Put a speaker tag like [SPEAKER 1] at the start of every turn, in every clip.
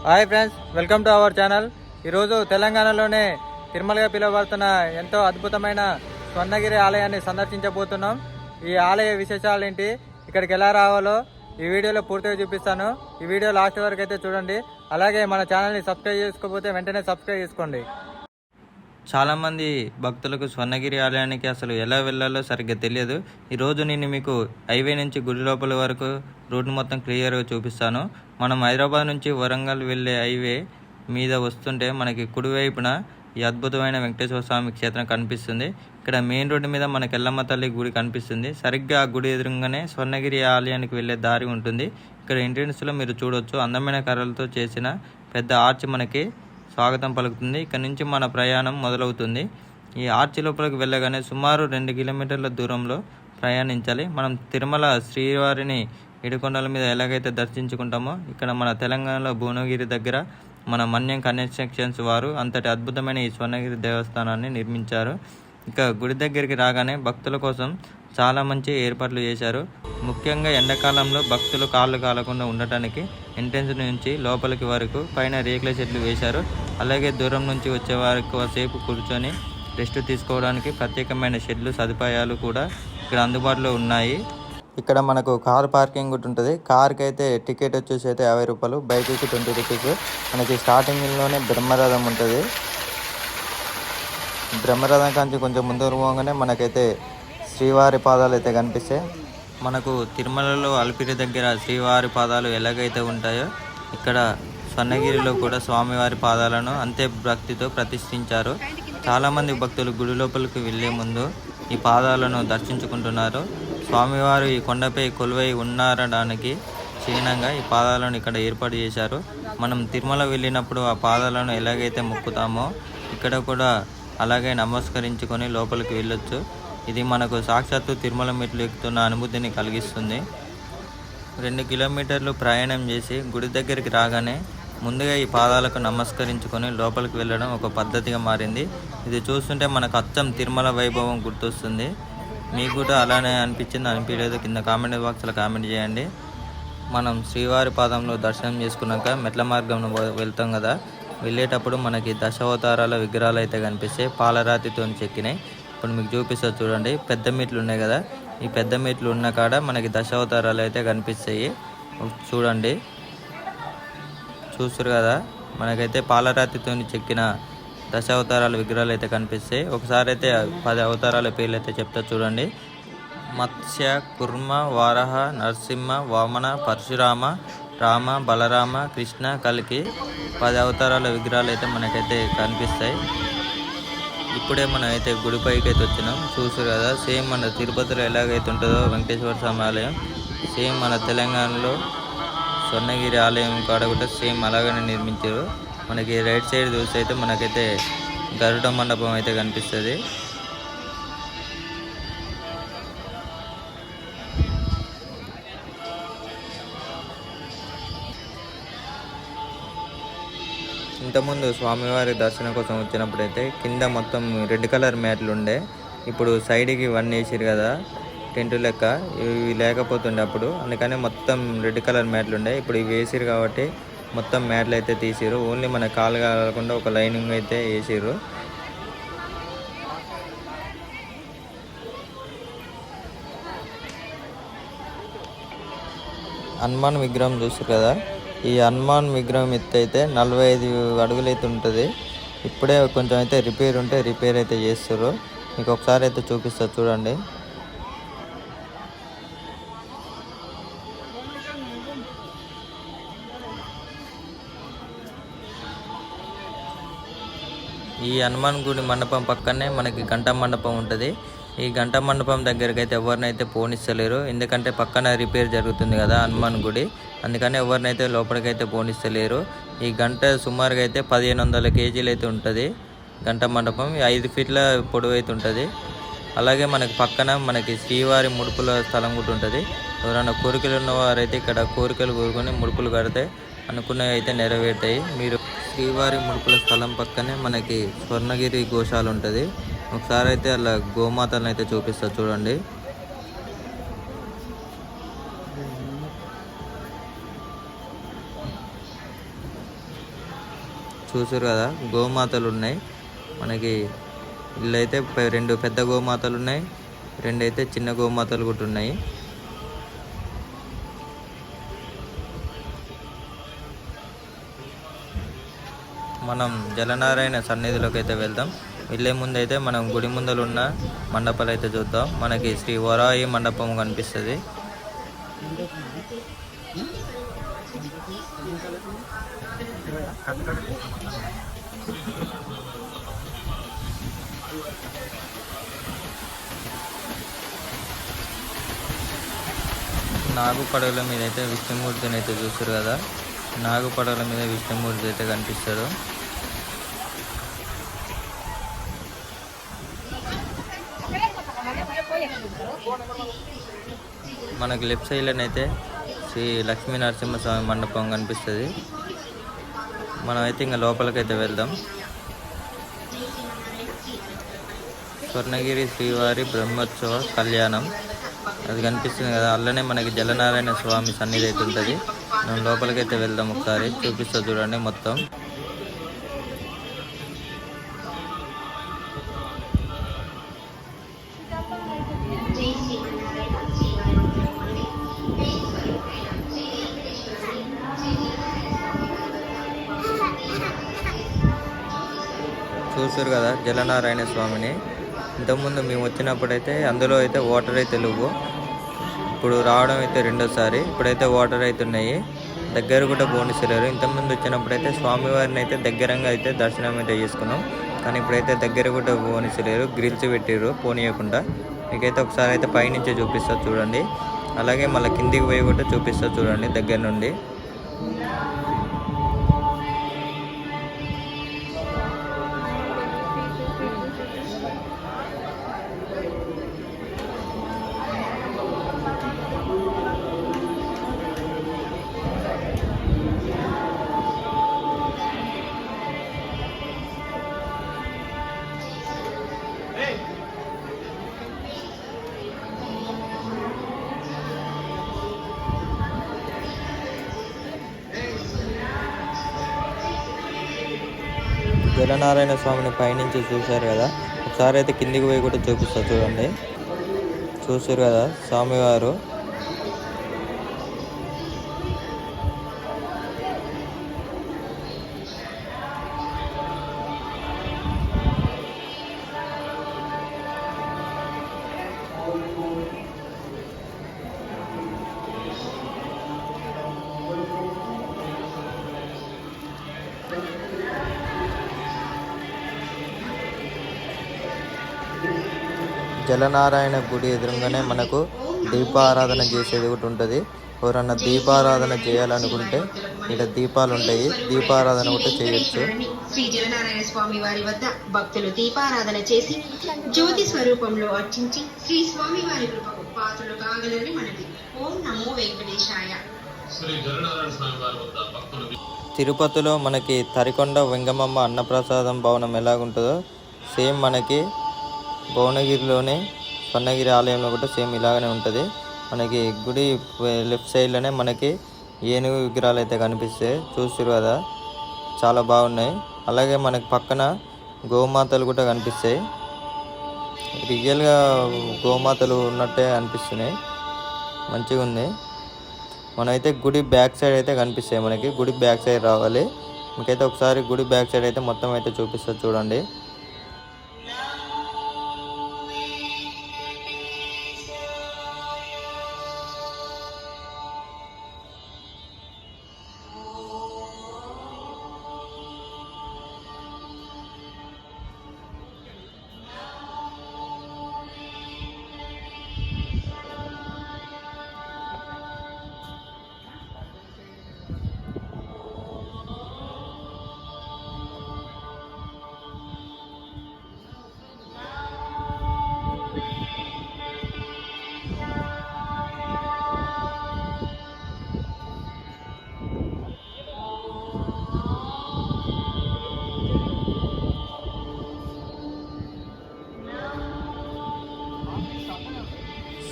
[SPEAKER 1] Hi friends, welcome to our channel. ఈరోజు తెలంగాణలోనే తిరుమలగా పిలువబడుతున్న ఎంతో అద్భుతమైన స్వర్ణగిరి ఆలయాన్ని సందర్శించబోతున్నాం. ఈ ఆలయ విశేషాలు ఏంటి, ఇక్కడికి ఎలా రావాలో ఈ వీడియోలో పూర్తిగా చూపిస్తాను. ఈ వీడియో లాస్ట్ వరకు అయితే చూడండి. అలాగే మన ఛానల్ని సబ్స్క్రైబ్ చేసుకోకపోతే వెంటనే సబ్స్క్రైబ్ చేసుకోండి.
[SPEAKER 2] చాలామంది భక్తులకు స్వర్ణగిరి ఆలయానికి అసలు ఎలా వెళ్ళాలో సరిగ్గా తెలియదు. ఈరోజు నేను మీకు హైవే నుంచి గుడి లోపల వరకు రూట్ మొత్తం క్లియర్గా చూపిస్తాను. మనం హైదరాబాద్ నుంచి వరంగల్ వెళ్ళే హైవే మీద వస్తుంటే మనకి కుడివైపున ఈ అద్భుతమైన వెంకటేశ్వర స్వామి క్షేత్రం కనిపిస్తుంది. ఇక్కడ మెయిన్ రోడ్డు మీద మనకి ఎల్లమ్మ తల్లి గుడి కనిపిస్తుంది. సరిగ్గా ఆ గుడి ఎదురుగానే స్వర్ణగిరి ఆలయానికి వెళ్ళే దారి ఉంటుంది. ఇక్కడ ఎంట్రన్స్లో మీరు చూడొచ్చు, అందమైన కర్రలతో చేసిన పెద్ద ఆర్చ్ మనకి స్వాగతం పలుకుతుంది. ఇక్కడ నుంచి మన ప్రయాణం మొదలవుతుంది. ఈ ఆర్చి లోపలికి వెళ్ళగానే సుమారు 2 కిలోమీటర్ల దూరంలో ప్రయాణించాలి. మనం తిరుమల శ్రీవారిని ఏడుకొండల మీద ఎలాగైతే దర్శించుకుంటామో ఇక్కడ మన తెలంగాణలో భువనగిరి దగ్గర మన మన్యం కన్స్ట్రక్షన్స్ వారు అంతటి అద్భుతమైన ఈ స్వర్ణగిరి దేవస్థానాన్ని నిర్మించారు. ఇక గుడి దగ్గరికి రాగానే భక్తుల కోసం చాలా మంచి ఏర్పాట్లు చేశారు. ముఖ్యంగా ఎండాకాలంలో భక్తులు కాళ్ళు కాలకుండా ఉండటానికి ఎంట్రన్స్ నుంచి లోపలికి వరకు పైన రేకుల షెడ్లు వేశారు. అలాగే దూరం నుంచి వచ్చే వారికి కాసేపు కూర్చొని రెస్ట్ తీసుకోవడానికి ప్రత్యేకమైన షెడ్లు సదుపాయాలు కూడా ఇక్కడ అందుబాటులో ఉన్నాయి. ఇక్కడ మనకు కార్ పార్కింగ్ కూడా ఉంటుంది. కార్కి అయితే టికెట్ వచ్చేసి అయితే 50 రూపాయలు, బైక్కి 20 రూపీస్. మనకి స్టార్టింగ్లోనే బ్రహ్మరథం ఉంటుంది. బ్రహ్మరథం కాంచి కొంచెం ముందు పోగానే మనకైతే శ్రీవారి పాదాలు అయితే కనిపిస్తాయి. మనకు తిరుమలలో అలిపిరి దగ్గర శ్రీవారి పాదాలు ఎలాగైతే ఉంటాయో ఇక్కడ స్వర్ణగిరిలో కూడా స్వామివారి పాదాలను అంతే భక్తితో ప్రతిష్ఠించారు. చాలామంది భక్తులు గుడి లోపలికి వెళ్ళే ముందు ఈ పాదాలను దర్శించుకుంటున్నారు. స్వామివారు ఈ కొండపై కొలువై ఉన్నారడానికి చిహ్నంగా ఈ పాదాలను ఇక్కడ ఏర్పాటు చేశారు. మనం తిరుమల వెళ్ళినప్పుడు ఆ పాదాలను ఎలాగైతే మొక్కుతామో ఇక్కడ కూడా అలాగే నమస్కరించుకొని లోపలికి వెళ్ళొచ్చు. ఇది మనకు సాక్షాత్తు తిరుమల మెట్లు ఎక్కుతున్న అనుభూతిని కలిగిస్తుంది. 2 కిలోమీటర్లు ప్రయాణం చేసి గుడి దగ్గరికి రాగానే ముందుగా ఈ పాదాలకు నమస్కరించుకొని లోపలికి వెళ్ళడం ఒక పద్ధతిగా మారింది. ఇది చూస్తుంటే మనకు అచ్చం తిరుమల వైభవం గుర్తొస్తుంది. మీకు కూడా అలానే అనిపించలేదు? కింద కామెంట్ బాక్స్లో కామెంట్ చేయండి. మనం శ్రీవారి పాదంలో దర్శనం చేసుకున్నాక మెట్ల మార్గంలో వెళ్తాం కదా, వెళ్ళేటప్పుడు మనకి దశావతారాల విగ్రహాలు అయితే కనిపిస్తాయి, పాలరాతితో చెక్కినాయి. ఇప్పుడు మీకు చూపిస్తా చూడండి. పెద్ద మెట్లు ఉన్నాయి కదా, ఈ పెద్ద మెట్లు ఉన్న కాడ మనకి దశావతారాలు అయితే కనిపిస్తాయి. చూడండి, చూస్తారు కదా, మనకైతే పాలరాతితో చెక్కిన దశావతారాల విగ్రహాలు అయితే కనిపిస్తాయి. ఒకసారి అయితే 10 అవతారాల పేర్లు అయితే చెప్తా చూడండి. మత్స్య, కుర్మ, వారహ, నరసింహ, వామన, పరశురామ, రామ, బలరామ, కృష్ణ, కల్కి 10 అవతారాల విగ్రహాలు అయితే మనకైతే కనిపిస్తాయి. ఇప్పుడే మనం అయితే గుడిపైకి అయితే వచ్చినాం. చూసారు కదా, సేమ్ మన తిరుపతిలో ఎలాగైతే ఉంటుందో వెంకటేశ్వర స్వామి ఆలయం, సేమ్ మన తెలంగాణలో స్వర్ణగిరి ఆలయం కాడ కూడా సేమ్ అలాగనే నిర్మించారు. మనకి రైట్ సైడ్ చూస్తే అయితే మనకైతే గరుడ మండపం అయితే కనిపిస్తుంది. ఇంతకుముందు స్వామివారి దర్శనం కోసం వచ్చినప్పుడైతే కింద మొత్తం రెడ్ కలర్ మ్యాట్లు ఉండే, ఇప్పుడు సైడ్కి 1 వేసారు కదా టెంట్ లెక్క, ఇవి లేకపోతుండే అప్పుడు, అందుకని మొత్తం రెడ్ కలర్ మ్యాట్లు ఉండే. ఇప్పుడు ఇవి వేసారు కాబట్టి మొత్తం మ్యాట్లు అయితే తీసారు. ఓన్లీ మన కాలు కాకుండా ఒక లైనింగ్ అయితే వేసారు. హనుమాన్ విగ్రహం చూస్తారు కదా, ఈ హనుమాన్ విగ్రహం ఎత్తు అయితే 45 అడుగులు అయితే ఉంటుంది. ఇప్పుడే కొంచెం అయితే రిపేర్ అయితే చేస్తారు. మీకు ఒకసారి అయితే చూపిస్తా చూడండి. ఈ హనుమాన్ గుడి మండపం పక్కనే మనకి గంట మండపం ఉంటుంది. ఈ గంట మండపం దగ్గరికి అయితే ఎవరినైతే పోనిస్తలేరు, ఎందుకంటే పక్కన రిపేర్ జరుగుతుంది కదా హనుమాన్ గుడి, అందుకని ఎవరినైతే లోపలికైతే పోనిస్తలేరు. ఈ గంట సుమారుగా అయితే 1500 కేజీలు అయితే ఉంటుంది. గంట మండపం 5 ఫీట్ల పొడవు అయితే ఉంటుంది. అలాగే మనకి పక్కన మనకి శ్రీవారి ముడుపుల స్థలం కూడా ఉంటుంది. ఎవరైనా కోరికలు ఉన్నవారైతే ఇక్కడ కోరికలు కోరుకొని ముడుపులు కడితే అనుకున్నవి అయితే నెరవేరుతాయి. మీరు శ్రీవారి ముడుపుల స్థలం పక్కనే మనకి స్వర్ణగిరి గోశాల ఉంటుంది. ఒకసారి అయితే అలా గోమాతలను అయితే చూపిస్తా చూడండి. చూసారు కదా, గోమాతలు ఉన్నాయి మనకి. ఇల్లు అయితే 2 పెద్ద గోమాతలు ఉన్నాయి, 2 అయితే చిన్న గోమాతలు కూడా ఉన్నాయి. మనం జలనారాయణ సన్నిధిలోకి అయితే వెళ్దాం. వెళ్ళే ముందు అయితే మనం గుడి ముందలు ఉన్న మండపాలు అయితే చూద్దాం. మనకి శ్రీ వరాయి మండపం కనిపిస్తుంది. నాగు పడవల మీద అయితే విష్ణుమూర్తిని అయితే చూస్తారు కదా. నాగు పడవల మీద విష్ణుమూర్తి అయితే కనిపిస్తాడు. మనకి లెఫ్ట్ సైడ్లో అయితే శ్రీ లక్ష్మీ నరసింహస్వామి మండపం కనిపిస్తుంది. మనం అయితే ఇంకా లోపలికైతే వెళ్దాం. స్వర్ణగిరి శ్రీవారి బ్రహ్మోత్సవ కళ్యాణం అది కనిపిస్తుంది కదా. అలానే మనకి జలనారాయణ స్వామి సన్నిధి అయితే ఉంటుంది. మనం లోపలికైతే వెళ్దాం, ఒకసారి చూపిస్తా చూడండి మొత్తం. చూసారు కదా జలనారాయణ స్వామిని. ఇంతకుముందు మేము వచ్చినప్పుడైతే అందులో అయితే వాటర్ అయితే లేవు. ఇప్పుడు రావడం అయితే రెండోసారి. ఇప్పుడైతే వాటర్ అయితే ఉన్నాయి. దగ్గర కూడా పోనిస్తలేరు. ఇంతకుముందు వచ్చినప్పుడైతే స్వామివారిని అయితే దగ్గరంగా అయితే దర్శనం అయితే చేసుకున్నాం. కానీ ఇప్పుడైతే దగ్గర కూడా పోనిస్తలేరు, గ్రిల్స్ పెట్టారు పోనీయకుండా. మీకైతే ఒకసారి అయితే పైనుంచి చూపిస్తా చూడండి. అలాగే మళ్ళీ కిందికి పోయి కూడా చూపిస్తా చూడండి దగ్గర నుండి. జలనారాయణ స్వామిని పైనుంచి చూశారు కదా. ఒకసారి అయితే కిందికి పోయి కూడా చూపిస్తా చూడండి. చూసారు కదా స్వామివారు. జలనారాయణ గుడి ఎదురుగానే మనకు దీపారాధన చేసేది ఒకటి ఉంటుంది. ఎవరన్నా దీపారాధన చేయాలనుకుంటే ఇక్కడ దీపాలు ఉంటాయి, దీపారాధన కూడా చేయొచ్చు.
[SPEAKER 3] శ్రీ జలనారాయణ స్వామి వారి వద్ద భక్తులు దీపారాధన చేసి జ్యోతి స్వరూపంలో అర్చించి శ్రీ స్వామి వారి కృపకు పాత్రలు కాగలని మనవి. ఓం నమో వెంకటేశాయ.
[SPEAKER 2] తిరుపతిలో మనకి తరికొండ వెంగమమ్మ అన్నప్రసాదం భవనం ఎలాగుంటుందో సేమ్ మనకి భువనగిరిలోనే స్వర్ణగిరి ఆలయంలో కూడా సేమ్ ఇలాగనే ఉంటుంది. మనకి గుడి లెఫ్ట్ సైడ్లోనే మనకి ఏనుగు విగ్రహాలు అయితే కనిపిస్తాయి. చూస్తారు కదా, చాలా బాగున్నాయి. అలాగే మనకి పక్కన గోమాతలు కూడా కనిపిస్తాయి. రియల్గా గోమాతలు ఉన్నట్టే అనిపిస్తున్నాయి, మంచిగా ఉంది. మనమైతే గుడి బ్యాక్ సైడ్ అయితే కనిపిస్తాయి. మనకి గుడి బ్యాక్ సైడ్ రావాలి. మీకైతే ఒకసారి గుడి బ్యాక్ సైడ్ అయితే మొత్తం అయితే చూపిస్తా చూడండి.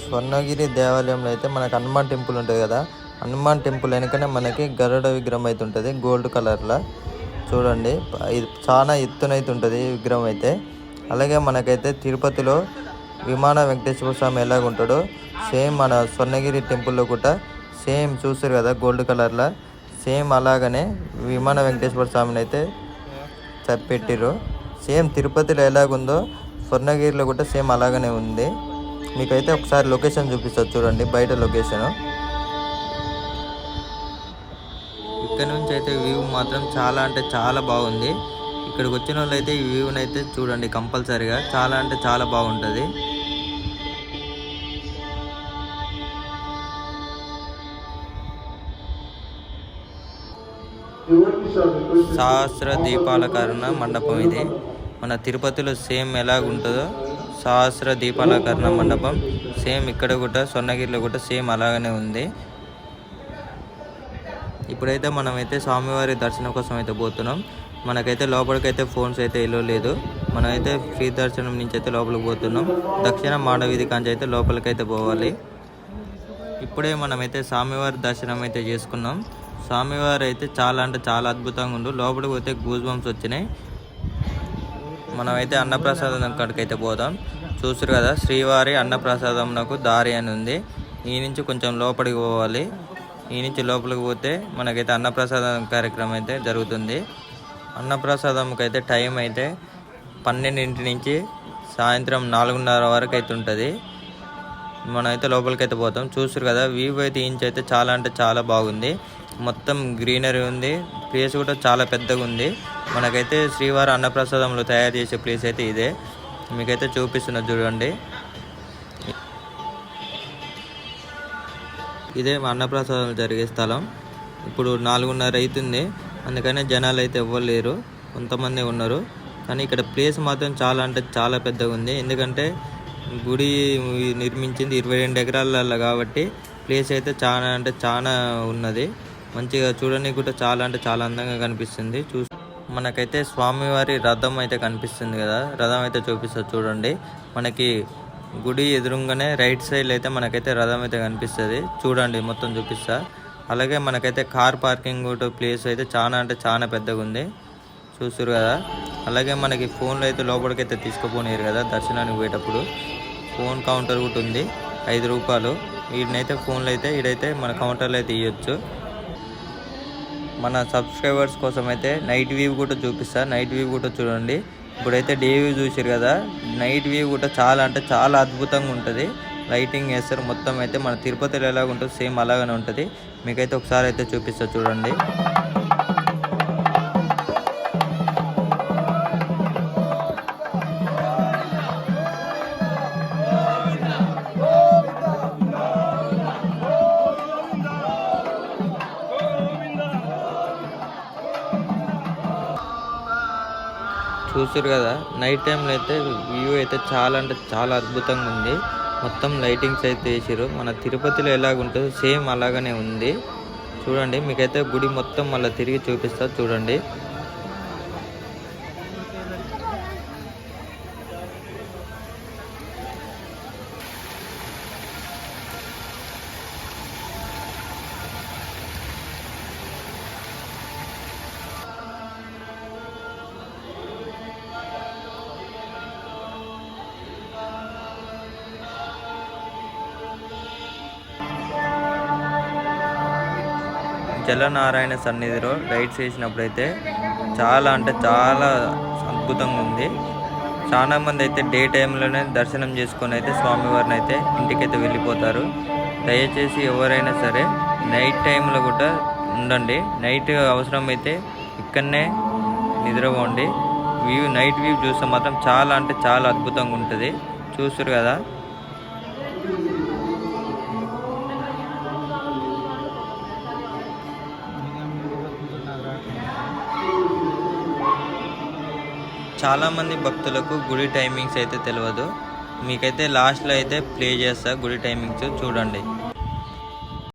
[SPEAKER 2] స్వర్ణగిరి దేవాలయంలో అయితే మనకి హనుమాన్ టెంపుల్ ఉంటుంది కదా. హనుమాన్ టెంపుల్ వెనుకనే మనకి గరుడ విగ్రహం అయితే ఉంటుంది గోల్డ్ కలర్లో. చూడండి, ఇది చాలా ఎత్తునైతే ఉంటుంది ఈ విగ్రహం అయితే. అలాగే మనకైతే తిరుపతిలో విమాన వెంకటేశ్వర స్వామి ఎలాగ ఉంటాడో సేమ్ మన స్వర్ణగిరి టెంపుల్లో కూడా సేమ్ చూస్తారు కదా గోల్డ్ కలర్లో, సేమ్ అలాగనే విమాన వెంకటేశ్వర స్వామిని అయితే పెట్టిర్రు. సేమ్ తిరుపతిలో ఎలాగుందో స్వర్ణగిరిలో కూడా సేమ్ అలాగనే ఉంది. మీకైతే ఒకసారి లొకేషన్ చూపిస్తారు చూడండి, బయట లొకేషన్. ఇక్కడ నుంచి అయితే వ్యూ మాత్రం చాలా అంటే చాలా బాగుంది. ఇక్కడికి వచ్చిన వాళ్ళు అయితే ఈ వ్యూని అయితే చూడండి కంపల్సరీగా, చాలా అంటే చాలా బాగుంటుంది. సహస్ర దీపాలంకరణ మండపం ఇది. మన తిరుపతిలో సేమ్ ఎలాగుంటుందో సహస్ర దీపాలంకరణ మండపం సేమ్ ఇక్కడ కూడా స్వర్ణగిరిలో కూడా సేమ్ అలాగనే ఉంది. ఇప్పుడైతే మనమైతే స్వామివారి దర్శనం కోసం అయితే పోతున్నాం. మనకైతే లోపలికైతే ఫోన్స్ అయితే ఎల్లో లేదు. మనమైతే ఫ్రీ దర్శనం నుంచి అయితే లోపలికి పోతున్నాం. దక్షిణ మాడవీధి కాంచి అయితే లోపలికైతే పోవాలి. ఇప్పుడే మనమైతే స్వామివారి దర్శనం అయితే చేసుకున్నాం. స్వామివారు అయితే చాలా అంటే చాలా అద్భుతంగా ఉండు. లోపలికి పోతే గూస్ బంప్స్ వచ్చినాయి. మనమైతే అన్నప్రసాదం కాడికి అయితే పోదాం. చూసారు కదా శ్రీవారి అన్నప్రసాదంకు దారి అని ఉంది. ఈ నుంచి కొంచెం లోపలికి పోవాలి. ఈ నుంచి లోపలికి పోతే మనకైతే అన్నప్రసాదం కార్యక్రమం అయితే జరుగుతుంది. అన్నప్రసాదంకి అయితే టైం అయితే 12 నుంచి సాయంత్రం 4:30 వరకు అయితే ఉంటుంది. మనమైతే లోపలికి అయితే పోతాం. చూసారు కదా వ్యూ అయితే ఇంచ్ అయితే చాలా అంటే చాలా బాగుంది. మొత్తం గ్రీనరీ ఉంది. ప్లేస్ కూడా చాలా పెద్దగా ఉంది. మనకైతే శ్రీవారి అన్నప్రసాదంలో తయారు చేసే ప్లేస్ అయితే ఇదే. మీకైతే చూపిస్తున్నా చూడండి. ఇదే అన్నప్రసాదం జరిగే స్థలం. ఇప్పుడు 4:30 అవుతుంది. అందుకనే జనాలు అయితే ఎవ్వరు లేరు, కొంతమంది ఉన్నారు. కానీ ఇక్కడ ప్లేస్ మాత్రం చాలా అంటే చాలా పెద్దగా ఉంది. ఎందుకంటే గుడి నిర్మించింది 22 ఎకరాలలో కాబట్టి ప్లేస్ అయితే చాలా అంటే చాలా ఉన్నది. మంచిగా చూడడానికి కూడా చాలా అంటే చాలా అందంగా కనిపిస్తుంది. మనకైతే స్వామివారి రథం అయితే కనిపిస్తుంది కదా, రథం అయితే చూపిస్తుంది చూడండి. మనకి గుడి ఎదురుగానే రైట్ సైడ్ అయితే మనకైతే రథం అయితే కనిపిస్తుంది చూడండి, మొత్తం చూపిస్తా. అలాగే మనకైతే కార్ పార్కింగ్ ప్లేస్ అయితే చాలా అంటే చాలా పెద్దగా ఉంది, చూస్తారు కదా. అలాగే మనకి ఫోన్లు అయితే లోపలికి అయితే తీసుకుపోయారు కదా దర్శనానికి పోయేటప్పుడు. ఫోన్ కౌంటర్ కూడా ఉంది, 5 రూపాయలు. వీటినైతే ఫోన్లు అయితే ఈడైతే మన కౌంటర్లో అయితే ఇవ్వచ్చు. మన సబ్స్క్రైబర్స్ కోసం అయితే నైట్ వ్యూ కూడా చూపిస్తా. నైట్ వ్యూ కూడా చూడండి. ఇప్పుడైతే డే వ్యూ చూసారు కదా, నైట్ వ్యూ కూడా చాలా అంటే చాలా అద్భుతంగా ఉంటుంది. లైటింగ్ వేస్తారు మొత్తం. అయితే మన తిరుపతిలో ఎలాగ ఉంటుంది సేమ్ అలాగనే ఉంటుంది. మీకైతే ఒకసారి అయితే చూపిస్తా చూడండి. చూసారు కదా నైట్ టైంలో అయితే వ్యూ అయితే చాలా అంటే చాలా అద్భుతంగా ఉంది. మొత్తం లైటింగ్స్ అయితే వేసారు. మన తిరుపతిలో ఎలాగుంటుందో సేమ్ అలాగనే ఉంది చూడండి. మీకైతే గుడి మొత్తం మళ్ళీ తిరిగి చూపిస్తా చూడండి. జలనారాయణ సన్నిధిలో రైడ్స్ వేసినప్పుడైతే చాలా అంటే చాలా అద్భుతంగా ఉంది. చాలా మంది అయితే డే టైంలోనే దర్శనం చేసుకొని అయితే స్వామివారిని అయితే ఇంటికైతే వెళ్ళిపోతారు. దయచేసి ఎవరైనా సరే నైట్ టైంలో కూడా ఉండండి. నైట్ అవసరమైతే ఇక్కడనే నిద్రపోండి. వ్యూ నైట్ వ్యూ చూస్తే మాత్రం చాలా అంటే చాలా అద్భుతంగా ఉంటుంది. చూస్తారు కదా. చాలామంది భక్తులకు గుడి టైమింగ్స్ అయితే తెలియదు. మీకైతే లాస్ట్లో అయితే ప్లే చేస్తా గుడి టైమింగ్స్ చూడండి.